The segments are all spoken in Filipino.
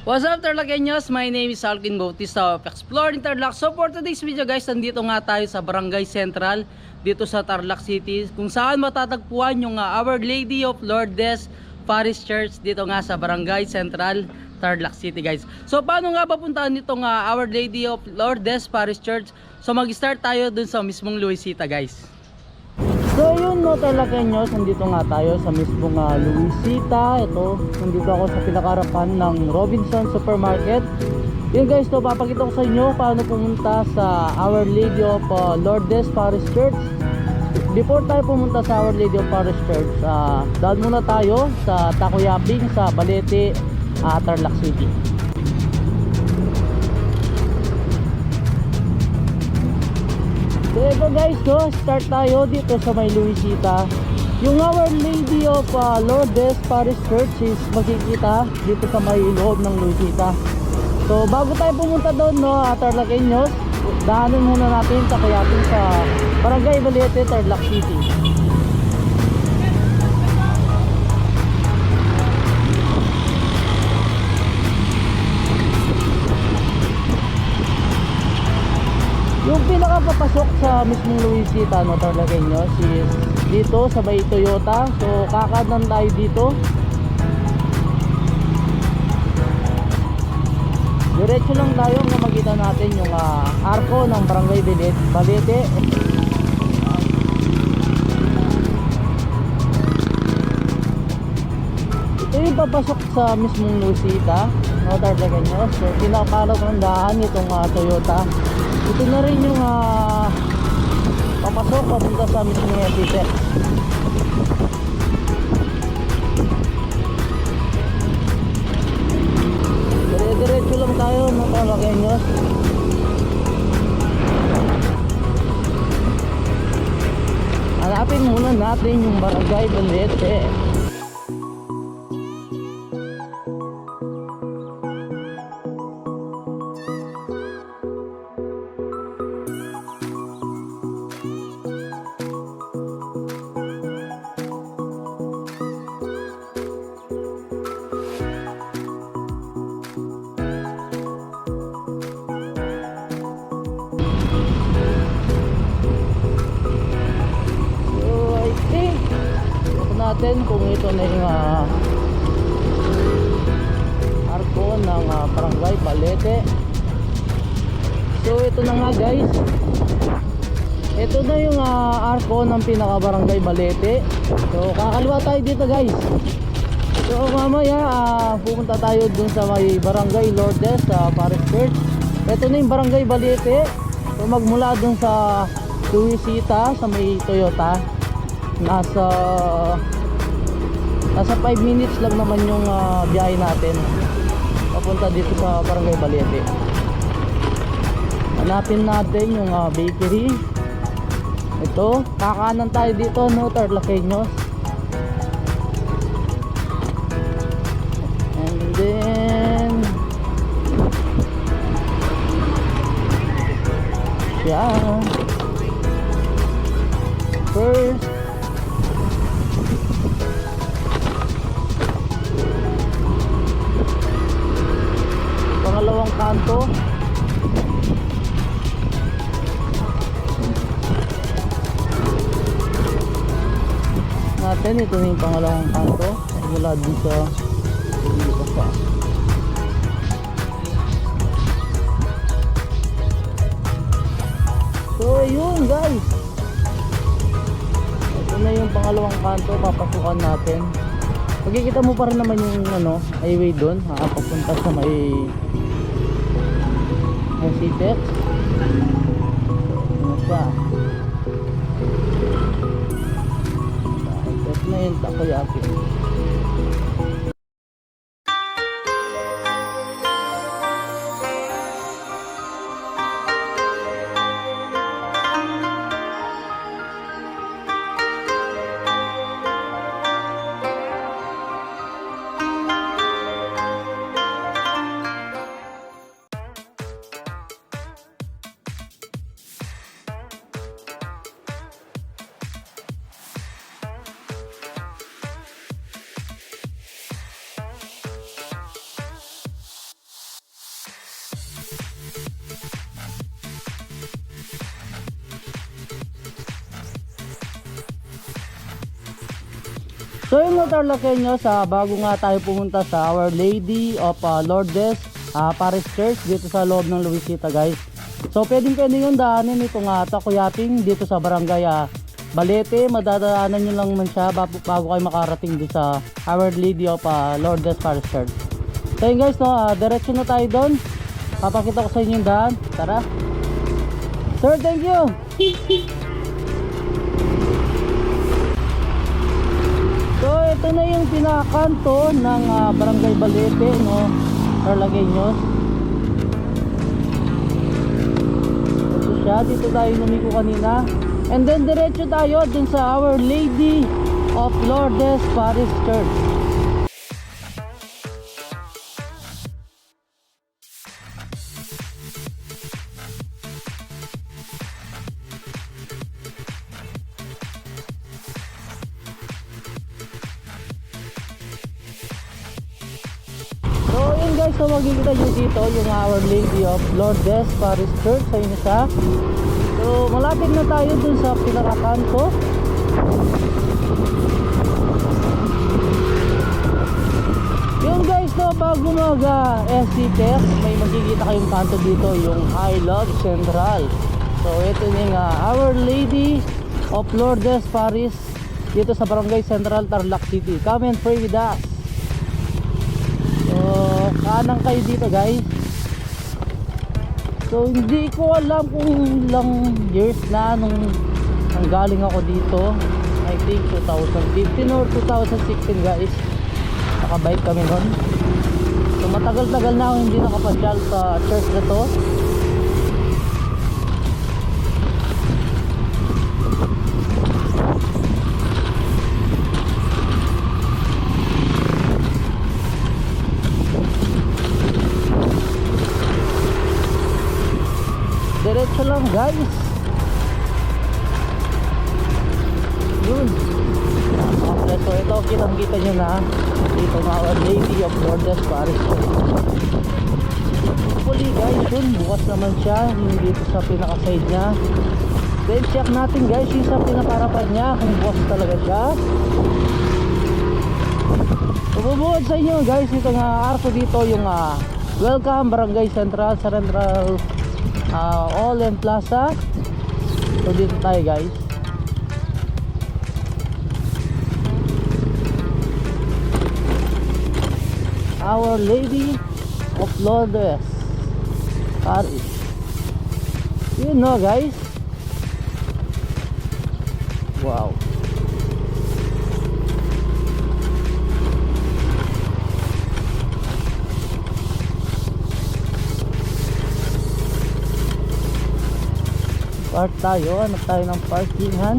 What's up, Tarlaqueños? My name is 𝗚𝗥𝗢𝗡𝗡 of Exploring Tarlac. So for today's video guys, nandito nga tayo sa Barangay Central dito sa Tarlac City, kung saan matatagpuan yung Our Lady of Lourdes Parish Church dito nga sa Barangay Central, Tarlac City guys. So paano nga papuntahan nitong Our Lady of Lourdes Parish Church? So mag-start tayo dun sa mismong 𝗚𝗏𝗏𝗏 guys. So yun no, Tarlaqueños, nandito nga tayo sa mismong 𝗚𝗏𝗏𝗏𝗏. Ito, nandito ako sa pinakaharapan ng Robinson Supermarket. Yun guys, to papakita ko sa inyo paano pumunta sa Our Lady of Lourdes Parish Church. Before tayo pumunta sa Our Lady of Parish Church, dahil muna tayo sa 𝗀𝗏𝗏𝗏𝗏 sa Balete, Tarlac City. So ito guys, start tayo dito sa may 𝗚𝗏𝗏𝗏𝗏. Yung Our Lady of Lourdes Parish Church is makikita dito sa may loob ng 𝗚𝗏𝗏𝗏𝗏. So bago tayo pumunta doon, no, Tarlaqueños, daanan muna natin sa kayatin sa Barangay Balete, Tarlac City. Yung pinakapapasok sa mismong 𝗚𝗏𝗏𝗏𝗏, no, Tarlaqueños, is dito sa may Toyota. So kakanan tayo dito. Diretso lang tayo kung makita natin yung arko ng Barangay Balete. Ito yung papasok sa mismong 𝗚𝗏𝗏𝗏𝗏, no, Tarlaqueños. So pinakalatandaan itong Toyota. Ito na rin yung papasok papunta sa mismong exit. Dire-diretso lang tayo, mga Tarlaqueños. Hanapin muna natin yung Barangay Balete. Natin kung ito na yung arko ng Barangay Balete. So ito na nga guys, ito na yung arko ng pinaka Barangay Balete. So kakaliwa tayo dito guys. So mamaya pupunta tayo dun sa may Barangay Lourdes Parish Church. Ito na yung Barangay Balete. So magmula dun sa 𝗚𝗏𝗏𝗏𝗏 sa may Toyota, nasa 5 minutes lang naman yung biyahe natin papunta dito sa Barangay Balete. Hanapin natin yung bakery. Ito, kakanan tayo dito, no, Tarlaqueños. And then yeah, first pangalawang kanto, natin ito na yung pangalawang kanto mula dun sa dito pa. So yun guys, ito na yung pangalawang kanto, papasukan natin. Makikita mo pa rin naman yung highway doon, papunta sa may city. Ano siya? Ito na yung 𝗀𝗏𝗏𝗏𝗏𝗏𝗏. So yun mga Tarlaqueños, bago nga tayo pumunta sa Our Lady of Lourdes Parish Church dito sa loob ng Louisita guys. So pwede yung daanin itong 𝗃𝗃𝗃𝗃 dito sa barangay Balete. Madadaanan nyo lang man siya bago kayo makarating dito sa Our Lady of Lourdes Parish Church. So yun guys, no, diretso na tayo doon. Papakita ko sa inyo yung daan. Tara. Sir, thank you. So ito na yung pinakanto ng barangay Balete, no, Tarlaqueños. Ito siya, dito tayo lumiko kanina. And then diretso tayo dun sa Our Lady of Lourdes Parish Church. So yun guys, so makikita nyo dito yung Our Lady of Lourdes Parish Church. Ayun na siya. So malapit na tayo dun sa pinakakanto. Yun guys, no, bago mag 𝗚𝗙cie test, may makikita kayong kanto dito, yung I Love Central. So ito yung Our Lady of Lourdes Parish dito sa Barangay Central, Tarlac City. Come and pray with us. So kanang kayo dito guys. So hindi ko alam kung ilang years na nung galing ako dito. I think 2015 or 2016 guys. Nakabike kami nun. So matagal-tagal na ako hindi nakapasyal sa church na to. Diretso lang guys. Yun. Okay, so ito kitang-kita nyo na dito ng Our Lady of Lourdes Parish. Hopefully guys, yun, bukas naman siya yung dito sa pinaka-side nya. Then check natin guys yung sa pinaka-harapan nya kung bukas talaga siya. So bubuod sa inyo guys, ito nga arko dito yung welcome Barangay Central All and Plaza. So dito tayo guys. Our Lady of Lourdes Parish. You know guys. Wow. Park tayo, hanap tayo ng parkingan.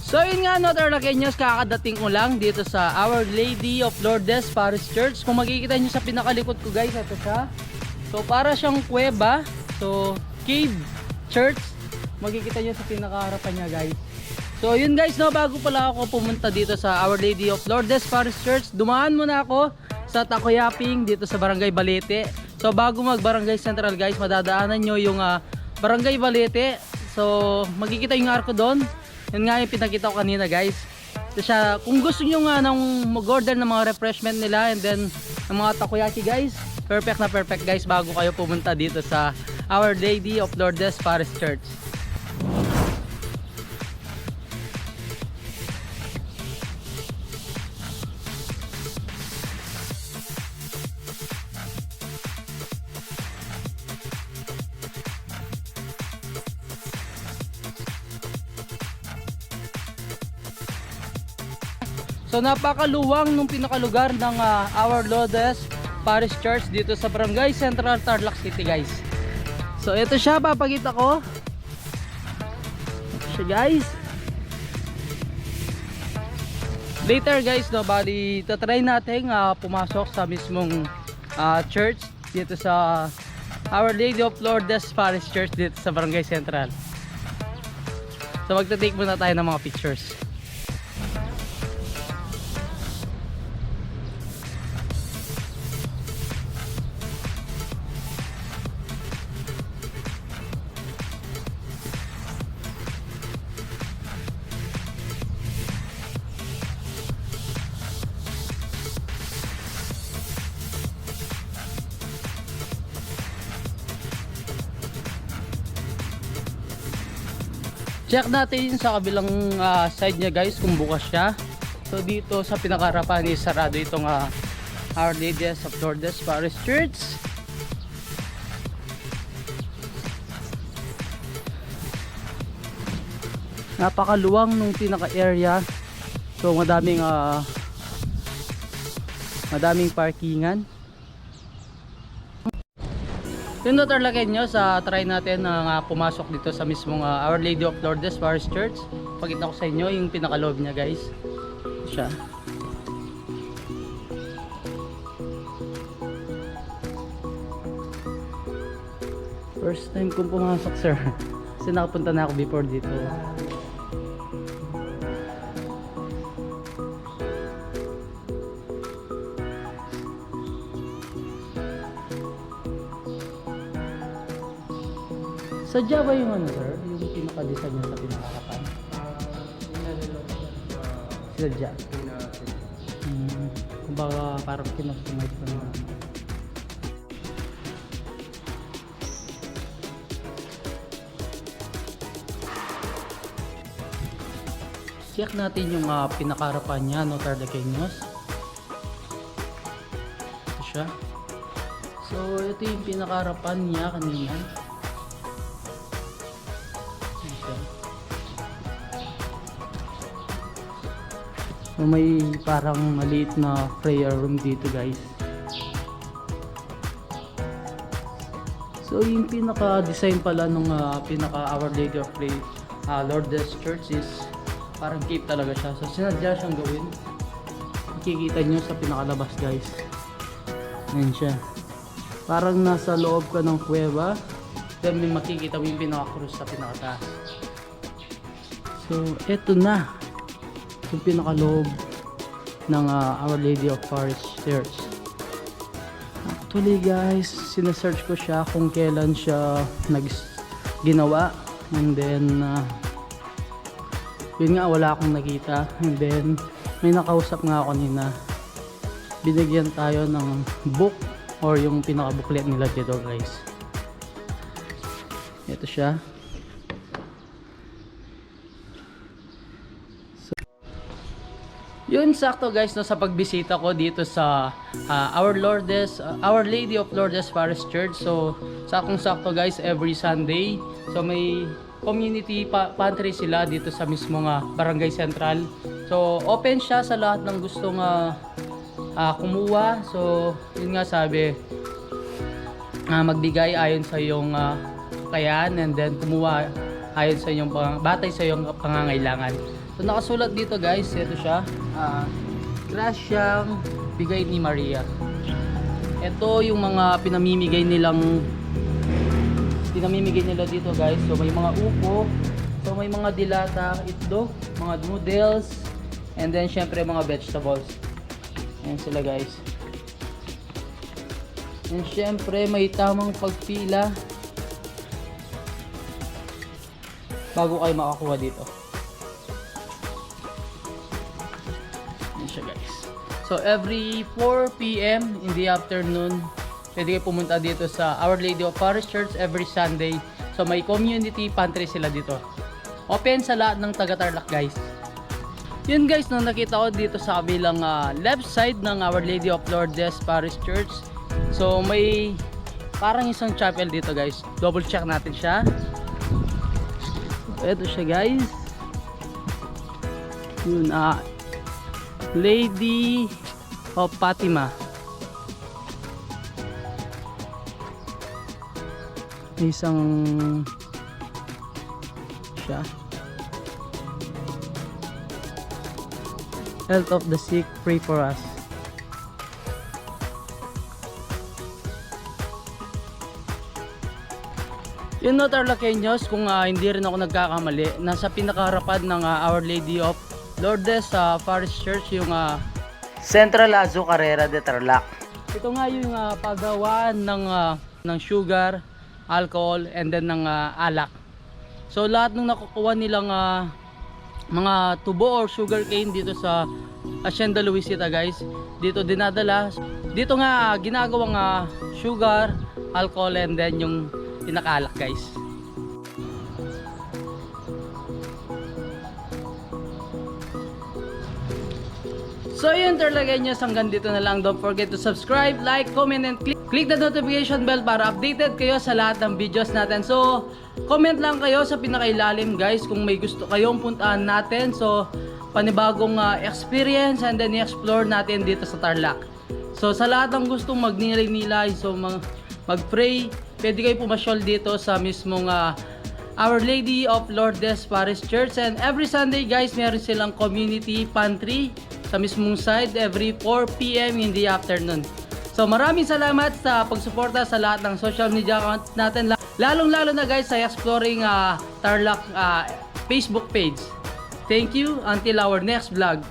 So yun nga no Tarlaqueños, kakadating ko lang dito sa Our Lady of Lourdes Parish Church. Kung makikita nyo sa pinakalikod ko guys, ito siya. So para siyang kweba. So cave church. Makikita nyo sa pinakaharapan niya guys. So yun guys, no, bago pala ako pumunta dito sa Our Lady of Lourdes Parish Church, dumaan muna ako sa 𝗃𝗃𝗃𝗃𝗃 dito sa Barangay Balete. So bago mag Barangay Central guys, madadaanan nyo yung Barangay Balete. So makikita yung arko doon. Yun nga yung pinakita ko kanina guys. So siya, kung gusto nyo nga nang mag-order ng mga refreshment nila and then ng mga takoyaki guys, perfect na perfect guys bago kayo pumunta dito sa Our Lady of Lourdes Parish Church. So napakaluwang nung pinakalugar ng Our Lourdes Parish Church dito sa Barangay Central, Tarlac City guys. So ito siya, papakita ko. Ito siya guys. Later guys, no, bali tatry natin pumasok sa mismong church dito sa Our Lady of Lourdes Parish Church dito sa Barangay Central. So magta-take muna tayo ng mga pictures. Check natin sa kabilang side niya guys kung bukas siya. So dito sa pinakaharapan is sarado itong Our Lady of Lourdes Parish Church. Napakaluwang nung pinaka area. So madaming parkingan. Yun na Tarlaqueños, try natin na pumasok dito sa mismong Our Lady of Lourdes Parish Church. Pakita ko sa inyo yung pinakaloob niya guys. Ito siya. First time kong pumasok sir. Kasi nakapunta na ako before dito. Sadya ba yung ano sir? Yung pinaka-design niya sa pinakaharapan? Sadya. Kumbaga parang kinustomize ko naman. Check natin yung pinakaharapan niya, no, Tarlaqueños. Ito siya. So ito yung pinakaharapan niya kanina. So may parang maliit na prayer room dito guys. So yung pinaka-design pala nung pinaka Our Lady of Lourdes Church is parang cave talaga siya. So sinadya siyang gawin. Makikita nyo sa pinakalabas guys. Ayan siya. Parang nasa loob ka ng kweba. Then may makikita mo yung pinaka-cross sa pinakataas. So eto na yung pinakaloob ng Our Lady of Parish Church. Actually guys, sinesearch ko siya kung kailan siya ginawa, and then yun nga, wala akong nakita. And then may nakausap nga ako kanina, binigyan tayo ng book or yung pinaka-booklet nila dito guys. Ito siya. Yun, sakto guys, no, sa pagbisita ko dito sa Our Lady of Lourdes Parish Church. So sakto guys, every Sunday so may community pantry sila dito sa mismong Barangay Central. So open siya sa lahat ng gustong kumuha. So yun nga, sabi magbigay ayon sa iyong kakayahan, and then kumuha ayon sa iyong batay sa iyong pangangailangan. So nakasulat dito guys, ito siya, grasyang bigay ni Maria. Ito yung mga pinamimigay nila dito guys. So may mga upo, so may mga dilata, itlog, mga noodles, and then syempre mga vegetables. Ayan sila guys. And syempre may tamang pagpila bago kayo makakuha dito. Guys. So every 4 PM in the afternoon, pwede kayo pumunta dito sa Our Lady of Parish Church every Sunday. So may community pantry sila dito. Open sa lahat ng taga Tarlac guys. Yun guys, nung nakita ko dito sa kabilang left side ng Our Lady of Lourdes Parish Church. So may parang isang chapel dito guys. Double check natin siya. Ito siya guys. Yun, Lady of Fatima. Isang siya. Health of the sick, pray for us. Yun, no, Tarlaqueños, kung hindi rin ako nagkakamali, nasa pinakaharapan ng Our Lady of Lourdes Parish Church yung Central Azucarera De Tarlac. Ito nga yung paggawa ng sugar, alcohol, and then ng alak. So lahat ng nakukuha nilang mga tubo or sugar cane dito sa 𝗪𝗏𝗃𝗃 guys, dito dinadala. Dito nga ginagawang sugar, alcohol, and then yung pinakaalak guys. So yun Tarlaqueños, hanggang dito na lang. Don't forget to subscribe, like, comment, and click the notification bell para updated kayo sa lahat ng videos natin. So comment lang kayo sa pinakailalim guys kung may gusto kayong puntahan natin. So panibagong experience and then i-explore natin dito sa Tarlac. So sa lahat ng gustong magnilay-nilay, so mag-pray, pwede kayo pumasyol dito sa mismong Our Lady of Lourdes Parish Church. And every Sunday guys, meron silang community pantry sa mismong side every 4 PM in the afternoon. So maraming salamat sa pagsuporta sa lahat ng social media accounts natin, lalong-lalo na guys sa Exploring Tarlac Facebook page. Thank you until our next vlog.